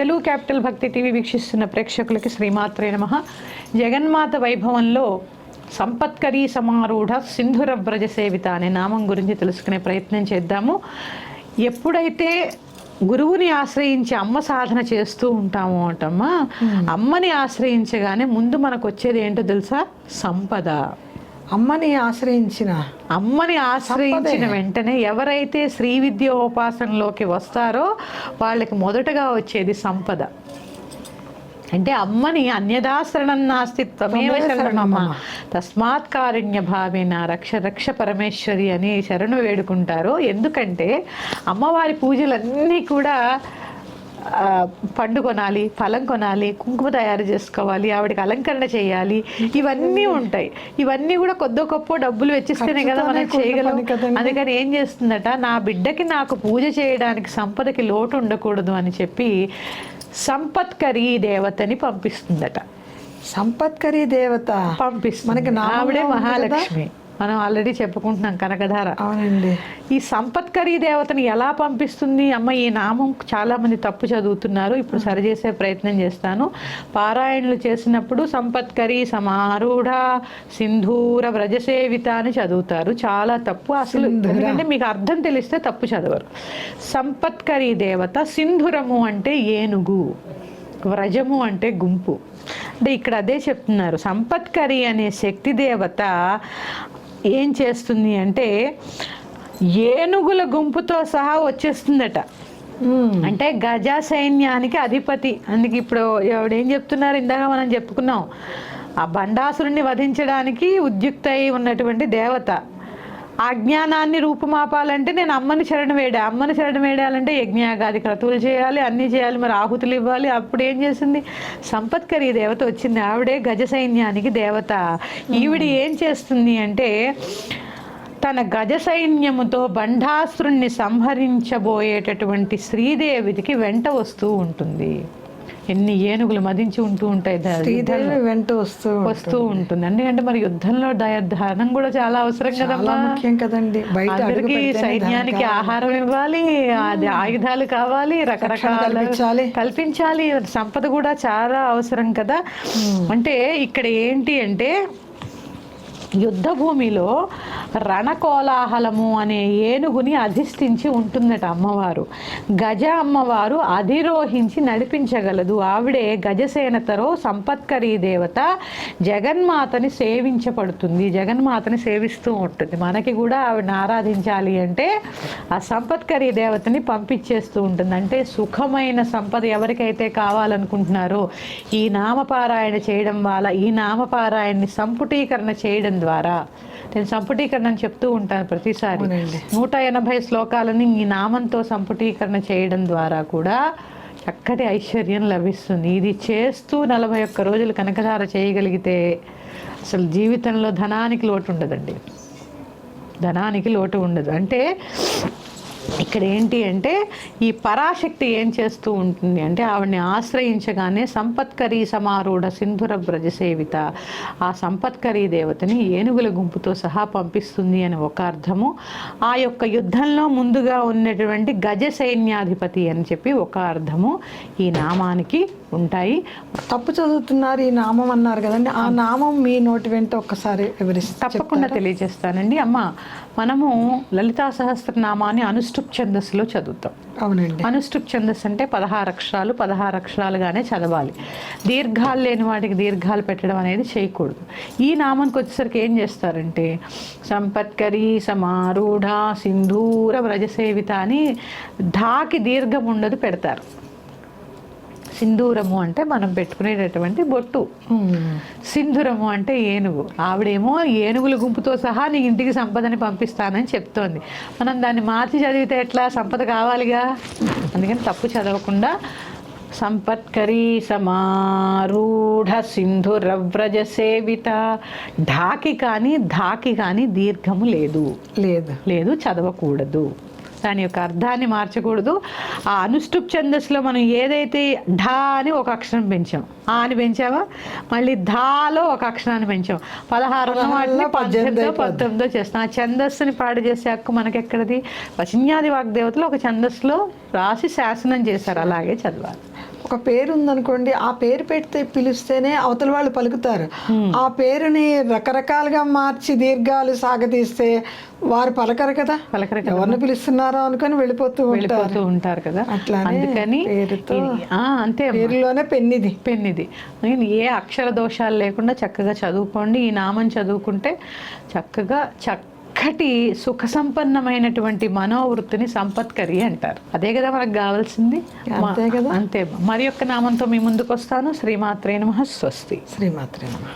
Telugu capital భక్తి TV వీక్షిస్తున్న ప్రేక్షకులకి శ్రీమాత్రే నమః. జగన్మాత వైభవంలో సంపత్కరీ సమారూఢ సింధుర వ్రజ సేవిత అనే నామం గురించి తెలుసుకునే ప్రయత్నం చేద్దాము. ఎప్పుడైతే గురువుని ఆశ్రయించి అమ్మ సాధన చేస్తూ ఉంటాము అంటమ్మా, అమ్మని ఆశ్రయించగానే ముందు మనకు వచ్చేది ఏంటో తెలుసా? సంపద. అమ్మని ఆశ్రయించిన వెంటనే ఎవరైతే శ్రీ విద్యోపాసనలోకి వస్తారో వాళ్ళకి మొదటగా వచ్చేది సంపద. అంటే అమ్మని అన్యదాశరణం నాస్తి త్వమేవ శరణమ్మ తస్మాత్ కారుణ్య భావేన రక్ష రక్ష పరమేశ్వరి అని శరణు వేడుకుంటారు. ఎందుకంటే అమ్మవారి పూజలన్నీ కూడా పండు కొనాలి, ఫలం కొనాలి, కుంకుమ తయారు చేసుకోవాలి, ఆవిడకి అలంకరణ చేయాలి, ఇవన్నీ ఉంటాయి. ఇవన్నీ కూడా కొద్ది గొప్ప డబ్బులు వెచ్చిస్తేనే కదా మనం చేయగలం. అందుకని ఏం చేస్తుందట, నా బిడ్డకి నాకు పూజ చేయడానికి సంపదకి లోటు ఉండకూడదు అని చెప్పి సంపత్కరీ దేవతని పంపిస్తుందట. సంపత్కరీ దేవత పంపిస్తుంది. మనకి ఆవిడే మహాలక్ష్మి. మనం ఆల్రెడీ చెప్పుకుంటున్నాం కనకధార. అవునండి. ఈ సంపత్కరీ దేవతని ఎలా పంపిస్తుంది అమ్మ? ఈ నామం చాలా మంది తప్పు చదువుతున్నారు. ఇప్పుడు సరిచేసే ప్రయత్నం చేస్తాను. పారాయణలు చేసినప్పుడు సంపత్కరీ సమారూఢ సింధూర వ్రజసేవిత అని చదువుతారు. చాలా తప్పు అసలు. ఎందుకంటే మీకు అర్థం తెలిస్తే తప్పు చదవరు. సంపత్కరీ దేవత, సింధురము అంటే ఏనుగు, వ్రజము అంటే గుంపు. అంటే ఇక్కడ అదే చెప్తున్నారు. సంపత్కరీ అనే శక్తి దేవత ఏం చేస్తుంది అంటే ఏనుగుల గుంపుతో సహా వచ్చేస్తుందట. అంటే గజ సైన్యానికి అధిపతి. అందుకే ఇప్పుడు ఎవడేం చెప్తున్నారు, ఇందాక మనం చెప్పుకున్నాం, ఆ బండాసురుణ్ణి వధించడానికి ఉద్యుక్తై ఉన్నటువంటి దేవత. ఆ జ్ఞానాన్ని రూపుమాపాలంటే నేను అమ్మని శరణు వేడాలంటే యజ్ఞయాగాది క్రతువులు చేయాలి, అన్నీ చేయాలి, మరి ఆహుతులు ఇవ్వాలి. అప్పుడు ఏం చేసింది? సంపత్కరీ దేవత వచ్చింది. ఆవిడే గజ సైన్యానికి దేవత. ఈవిడ ఏం చేస్తుంది అంటే తన గజ సైన్యముతో బండాసురుణ్ణి సంహరించబోయేటటువంటి శ్రీదేవికి వెంట వస్తూ ఉంటుంది. ఎన్ని ఏనుగులు మదించి ఉంటూ ఉంటాయి, వెంట వస్తూ ఉంటుంది. ఎందుకంటే మరి యుద్ధంలో ధనం కూడా చాలా అవసరం కదమ్మా, ముఖ్యం కదండి. అందరికి సైన్యానికి ఆహారం ఇవ్వాలి, అది ఆయుధాలు కావాలి, రకరకాల కల్పించాలి, సంపద కూడా చాలా అవసరం కదా. అంటే ఇక్కడ ఏంటి అంటే యుద్ధ భూమిలో రణకోలాహలము అనే ఏనుగుని అధిష్ఠించి ఉంటుందట అమ్మవారు. గజ అమ్మవారు అధిరోహించి నడిపించగలదు. ఆవిడే గజసేనతరో సంపత్కరీ దేవత. జగన్మాతని సేవించబడుతుంది, జగన్మాతని సేవిస్తూ ఉంటుంది. మనకి కూడా ఆవిడని ఆరాధించాలి అంటే ఆ సంపత్కరీ దేవతని పంపించేస్తూ ఉంటుంది. అంటే సుఖమైన సంపద ఎవరికైతే కావాలనుకుంటున్నారో ఈ నామపారాయణ చేయడం వల్ల, ఈ నామపారాయణని సంపుటీకరణ చేయడం ద్వారా, నేను సంపుటీకరణ అని చెప్తూ ఉంటాను ప్రతిసారి, 180 శ్లోకాలని ఈ నామంతో సంపుటీకరణ చేయడం ద్వారా కూడా చక్కటి ఐశ్వర్యం లభిస్తుంది. ఇది చేస్తూ 41 రోజులు కనకధార చేయగలిగితే అసలు జీవితంలో ధనానికి లోటు ఉండదండి, ధనానికి లోటు ఉండదు. అంటే ఇక్కడ ఏంటి అంటే ఈ పరాశక్తి ఏం చేస్తూ ఉంటుంది అంటే ఆవిడని ఆశ్రయించగానే సంపత్కరీ సమారూఢ సింధుర వ్రజ సేవిత, ఆ సంపత్కరీ దేవతని ఏనుగుల గుంపుతో సహా పంపిస్తుంది అని ఒక అర్థము. ఆ యొక్క యుద్ధంలో ముందుగా ఉన్నటువంటి గజ సైన్యాధిపతి అని చెప్పి ఒక అర్థము ఈ నామానికి ఉంటాయి. తప్పు చదువుతున్నారు ఈ నామం అన్నారు కదండి, ఆ నామం మీ నోటి వెంట ఒక్కసారి తప్పకుండా తెలియజేస్తానండి. అమ్మ, మనము లలితా సహస్రనామాన్ని అనుష్ఠుప్ ఛందస్సులో చదువుతాం. అవునండి. అనుష్ఠుప్ ఛందస్సు అంటే 16 అక్షరాలు 16 అక్షరాలుగానే చదవాలి. దీర్ఘాలు లేని వాటికి దీర్ఘాలు పెట్టడం అనేది చేయకూడదు. ఈ నామానికి వచ్చేసరికి ఏం చేస్తారంటే సంపత్కరీ సమారూఢ సింధూర వ్రజసేవిత అని ధాకి దీర్ఘం ఉండదు పెడతారు. సింధూరము అంటే మనం పెట్టుకునేటటువంటి బొట్టు, సింధురము అంటే ఏనుగు. ఆవిడేమో ఏనుగుల గుంపుతో సహా నీ ఇంటికి సంపదని పంపిస్తానని చెప్తోంది. మనం దాన్ని మార్చి చదివితే ఎట్లా? సంపద కావాలిగా. అందుకని తప్పు చదవకుండా సంపత్కరీ సమారూఢ సింధుర వ్రజ సేవిత. ధాకి కానీ దీర్ఘము లేదు, చదవకూడదు. దాని యొక్క అర్థాన్ని మార్చకూడదు. ఆ అనుష్ఠుప్ ఛందస్సులో మనం ఏదైతే ఢా అని ఒక అక్షరం పెంచాం, ఆ అని పెంచామా, మళ్ళీ ధాలో ఒక అక్షరాన్ని పెంచాం, 16 వాటిని 18 చేస్తాం. ఆ ఛందస్సుని పాడు చేసే హక్కు మనకెక్కడిది? వశిన్యాది వాగ్దేవతలు ఒక ఛందస్సులో రాసి శాసనం చేశారు, అలాగే చదవాలి. ఒక పేరు ఉందనుకోండి, ఆ పేరు పెడితే పిలిస్తేనే అవతల వాళ్ళు పలుకుతారు. ఆ పేరుని రకరకాలుగా మార్చి దీర్ఘాలు సాగదీస్తే వారు పలకరు కదా, ఎవరిని పిలుస్తున్నారో అనుకొని వెళ్ళిపోతూ ఉంటారు కదా. అట్లానే అందుకని పేరుతో అంతే, పేరులోనే పెన్నిది. ఏ అక్షర దోషాలు లేకుండా చక్కగా చదువుకోండి. ఈ నామం చదువుకుంటే చక్కటి సుఖ సంపన్నమైనటువంటి మనోవృత్తిని సంపత్కరి అంటారు. అదే కదా మనకు కావాల్సింది. అంతే కదా. అంతే. మరి యొక్క నామంతో మీ ముందుకు వస్తాను. శ్రీమాత్రే నమః. స్వస్తి. శ్రీమాత్రే నమః.